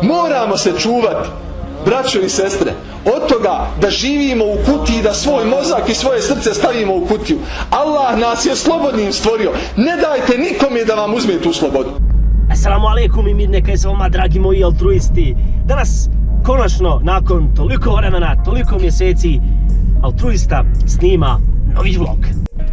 Moramo se čuvati, braćo i sestre, od toga da živimo u kutiji, da svoj mozak i svoje srce stavimo u kutiju. Allah nas je slobodnim stvorio. Ne dajte nikome da vam uzme tu slobodu. Assalamu alaikum i mir neka je s vama, dragi moji altruisti. Danas, konačno, nakon toliko vremena, toliko mjeseci, altruista snima novi vlog.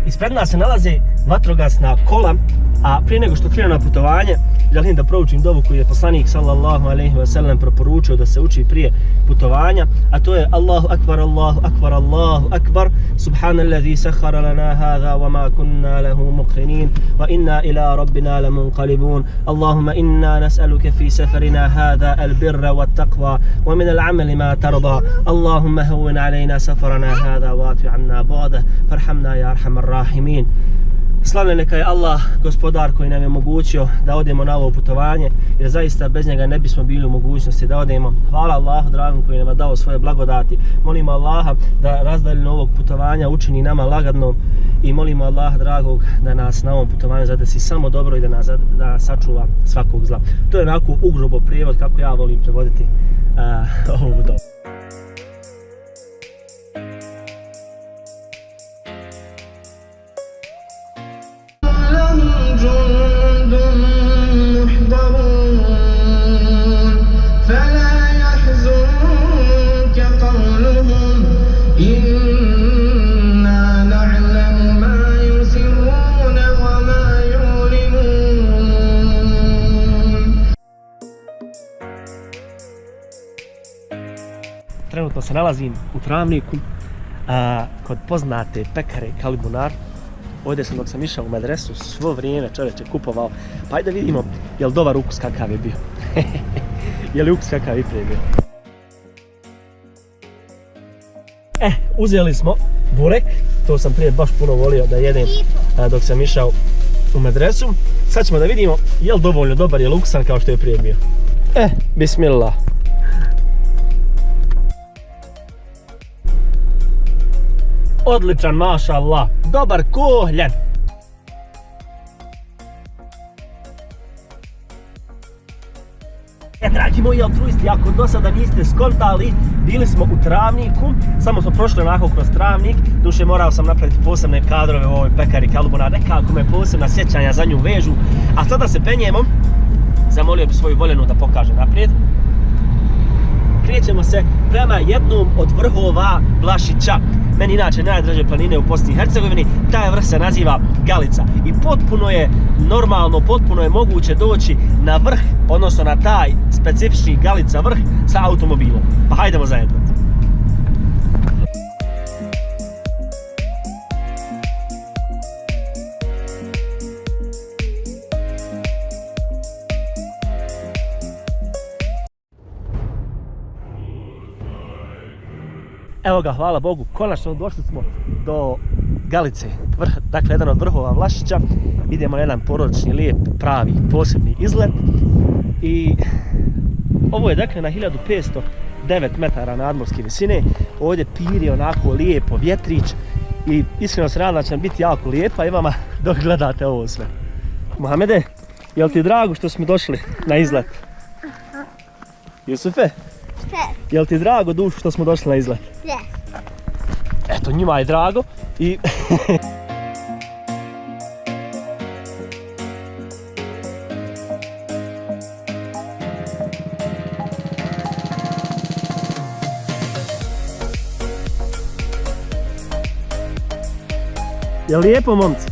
Ispred nas se nalaze vatrogasna kola, a prije nego što krenu na putovanje, želim da proučim dovu koju je poslanik sallallahu alejhi ve sellem preporučio da se uči prije putovanja, a to je Allahu akbar, Allahu akbar, Allahu akbar, subhanallazi sahhara lana hadha wa ma kunna lahu muqrinin wa inna ila rabbina lamunqalibun. Allahumma inna nas'aluka fi safarina hadha albirra wattaqwa wa min al'amali ma tarda. Allahumma hawwin alayna safarana hadha wa ati 'anna ba'dah farhamna ya arhamar rahimin. Slavljen neka je Allah, gospodar koji nam je omogućio da odemo na ovo putovanje, jer zaista bez njega ne bismo bili u mogućnosti da odemo. Hvala Allahu dragom koji nam je dao svoje blagodati. Molimo Allaha da razdaljinu ovog putovanja učini nama lagadnom i molimo Allaha dragog da nas na ovom putovanju zadesi samo dobro i da nas sačuva svakog zla. To je onako ugrubo prijevod kako ja volim prevoditi ovu dobu. Trenutno se nalazim u Travniku, kod poznate pekare Kalibunar. Ovdje sam dok sam išao u medresu svo vrijeme čovječe kupovao, pa ajde da vidimo je li dobar ukus kakav je bio. Je li ukus kakav je prije bio. Uzeli smo burek, to sam prije baš puno volio da jedem dok sam išao u medresu. Sad ćemo da vidimo je li dovoljno dobar, je li ukusan kao što je prije bio. Bismillah. Odličan, maša Allah, dobar ko hljeb. Dragi moji altruisti, ako do sada niste skontali, bili smo u Travniku, samo smo prošli onako kroz Travnik, duše morao sam napraviti posebne kadrove u ovoj pekari Kalibunar, nekako me posebna sjećanja za nju vežu, a sada se penjemo, zamolio bi svoju voljenu da pokaže naprijed. Krećemo se prema jednom od vrhova Vlašića. Meni inače najdraže planine u Bosni i Hercegovini, taj vrh se naziva Galica. I potpuno je normalno, potpuno je moguće doći na vrh, odnosno na taj specifični Galica vrh sa automobilom. Pa hajdemo zajedno. Evo ga, hvala Bogu, konačno došli smo do Galice, dakle jedan od vrhova Vlašića. Idemo na jedan porodični, lijep, pravi, posebni izlet. I ovo je dakle na 1509 metara nadmorske visine. Ovdje piri onako lijepo vjetrić i iskreno se nadam da će nam biti jako lijepa i vama dok gledate ovo sve. Mohamede, je li ti drago što smo došli na izlet? Jusufe? Je li ti drago, dušu, što smo došli na izlet? Yes. Eto, njima je drago i... Je li lijepo, momci?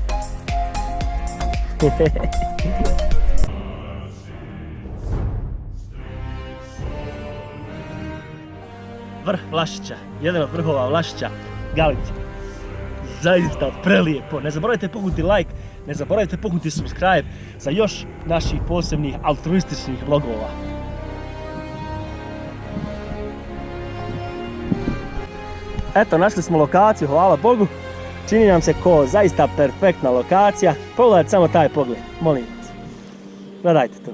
Vrh Vlašića, jedan od vrhova Vlašića, Galica. Zaista prelijepo. Ne zaboravite poknuti like, ne zaboravite poknuti subscribe za još naših posebnih altruističnih vlogova. Eto, našli smo lokaciju, hvala Bogu. Čini nam se ko zaista perfektna lokacija. Pogledajte samo taj pogled, molim vas. Gledajte to.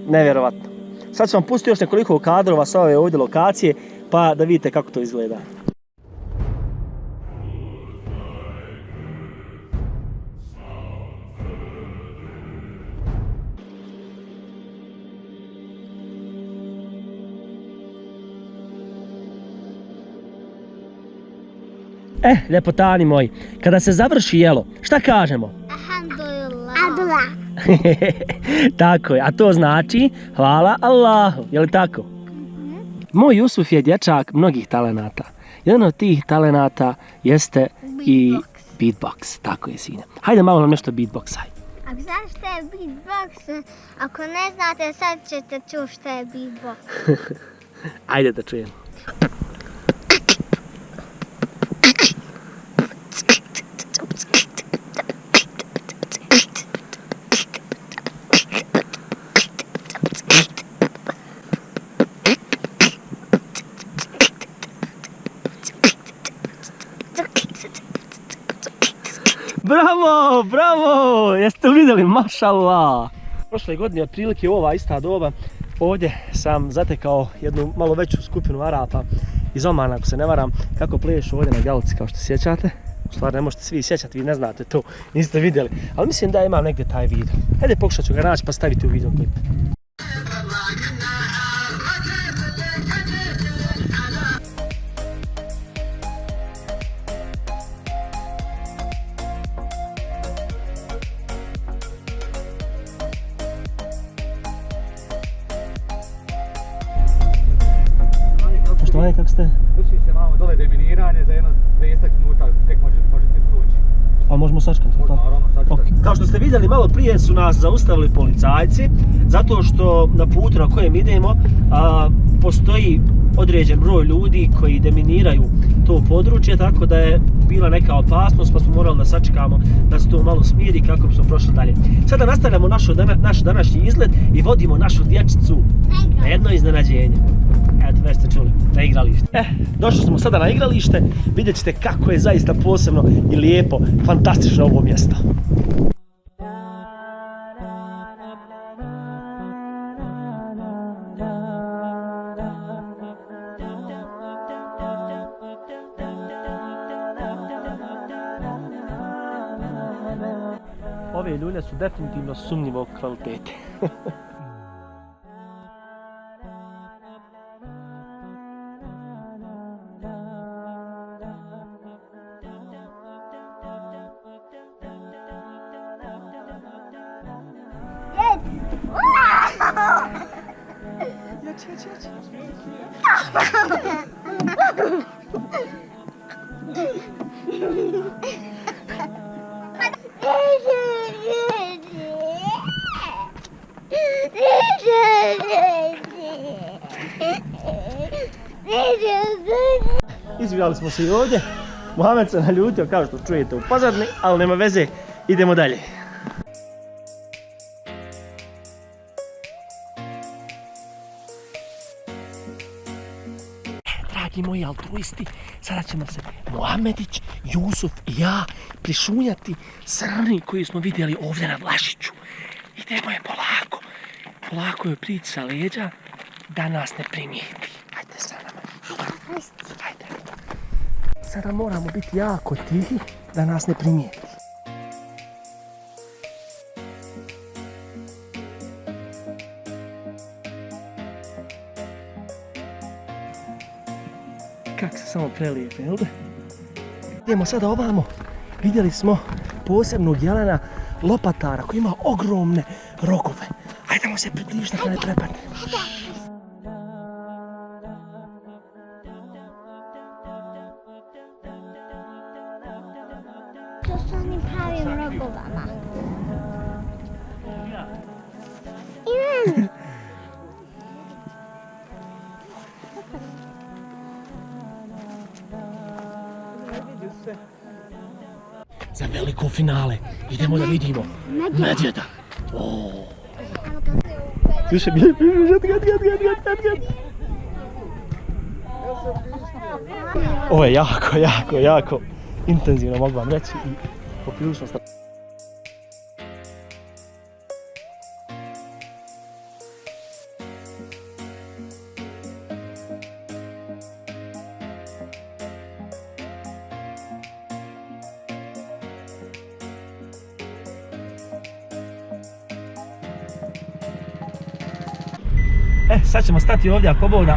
Nevjerovatno. Sad ću vam pustiti još nekoliko kadrova sa ove ovdje lokacije, pa da vidite kako to izgleda. Ljepotani moji, kada se završi jelo, šta kažemo? Alhamdulillah. Tako je, a to znači hvala Allahu, je li tako? Moj Jusuf je dječak mnogih talenata. Jedan od tih talenata jeste i beatbox, tako je sine. Hajde malo nam nešto beatboxaj. Ako znaš šta je beatbox, ako ne znate, sad ćete čuti šta je beatbox. Ajde da čujem. Bravo, bravo! Jeste li vidjeli? Mašallah! Prošle godine, otprilike u ova ista doba, ovdje sam zatekao jednu malo veću skupinu Arapa iz Omana, ako se ne varam, kako plešu ovdje na Galici, kao što se sjećate. U stvari ne možete svi sjećati, vi ne znate to, niste vidjeli. Ali mislim da imam negdje taj video. Hajde pokušat ću ga naći pa staviti u videoklip. Poštovanje, kako ste? Vrši se malo dole deminiranje, za jedno 30 minuta tek možete proći. A možemo sačekati, Možda, tako? naravno, sačekati. Kao što ste vidjeli, malo prije su nas zaustavili policajci, zato što na putu na kojem idemo postoji određen broj ljudi koji deminiraju to područje, tako da je bila neka opasnost, pa smo morali da sačekamo da se to malo smiri kako bi smo prošli dalje. Sada nastavljamo naš današnji izlet i vodimo našu dječicu na jedno iznenađenje. Eto, već ste čuli, na igralište. Došli smo sada na igralište, vidjet ćete kako je zaista posebno i lijepo, fantastično ovo mjesto. Ove ljulje su definitivno sumnjivog kvalitete. Izbjali smo se i ovdje. Mohamed se naljutio, kao što čujete u pozadini, ali nema veze, idemo dalje. Dragi moji altruisti, sada ćemo se Mohamedić, Jusuf i ja prišunjati srni koji smo vidjeli ovdje na Vlašiću. Idemo je polako, polako je prići sa leđa da nas ne primijeti. Hajde sa nama. Hajde. Sada moramo biti jako tihi da nas ne primijeti. Kako se samo prelijepe, jel da? Idemo sada ovamo. Vidjeli smo posebnog jelena lopatara koji ima ogromne rogove. Hajdemo se približiti da ne prepadne. To su onim pravim rogovama. Za veliko finale idemo da vidimo medvjeda. Slušaj, ovo je jako intenzivno, mogu vam reći, i poprilično strano. Sad ćemo stati ovdje ako Bog da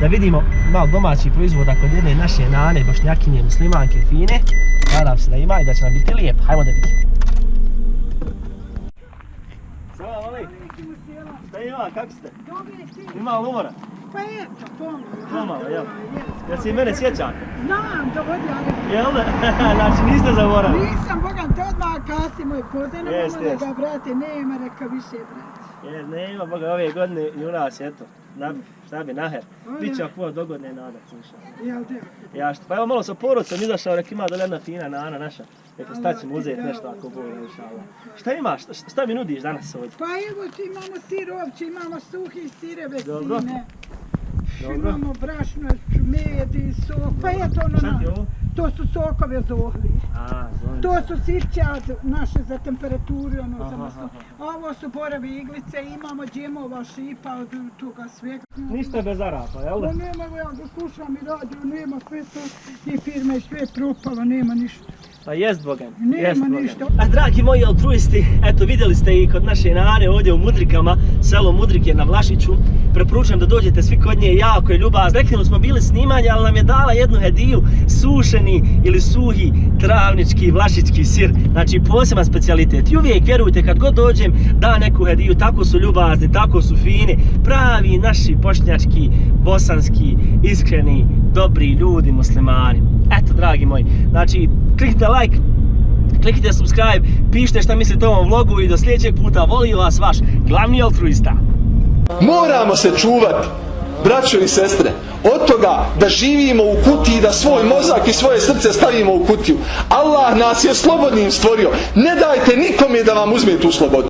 da vidimo malo domaći proizvoda kod jedne naše nane, bošnjakinje, muslimanke, fine. Nadam se da ima i da će nam biti lijep. Hajmo da vidimo. Salam alejkum. Šta ima, kako ste? Ima li umora? Pa eto, Pomalo, jel? Jel se i mene sjećate? Znam, dovodi, ali Jel da? Znači niste zaboravili? nisam, Bogan, te odmah kasi moj poznano, Jest, mogu da jest. ga, brate, nema, reka više, brate. Nema, Boga, ove godine i u nas, eto. Šta bi, naher. Biće ako dogodne nada, slušaj. Jel da? Ja što, pa evo malo sa porodcem izašao, rek ima dole jedna fina nana naša. Rekao, šta ćemo uzeti nešto ako bude, inšallah. Šta imaš, šta mi nudiš danas ovdje? Pa evo ti imamo sir ovči, imamo suhi sireve Dobro. sine. Dobro. Imamo brašno, med i sok, pa eto ono, Šta ti je ovo? to su sokove zohli. A, zovem. To su sirćad naše za temperaturu, ono, Aha, za masno. aha. Ovo su borave iglice, imamo džemova, šipa od toga svega. Ništa bez arapa, jel da? Pa nema, ja ga slušam i radio, nema sve to, i firme i sve propalo, nema ništa. Pa jest Bogan, Nema jest Bogan. ništa. A dragi moji altruisti, eto vidjeli ste i kod naše nane ovdje u Mudrikama, selo Mudrike na Vlašiću. Preporučujem da dođete svi kod nje, jako je ljubazna. Prekinulo smo bili snimanje, ali nam je dala jednu hediju, sušeni ili suhi travnički vlašićki sir. Znači poseban specijalitet. I uvijek vjerujte kad god dođem da neku hediju, tako su ljubazni, tako su fini. Pravi naši bošnjački, bosanski, iskreni, dobri ljudi muslimani. Eto dragi moji, znači kliknite like, kliknite subscribe, pišite šta mislite o ovom vlogu i do sljedećeg puta. Voli vas vaš glavni altruista. Moramo se čuvati, braćo i sestre, od toga da živimo u kutiji, da svoj mozak i svoje srce stavimo u kutiju. Allah nas je slobodnim stvorio. Ne dajte nikome da vam uzme tu slobodu.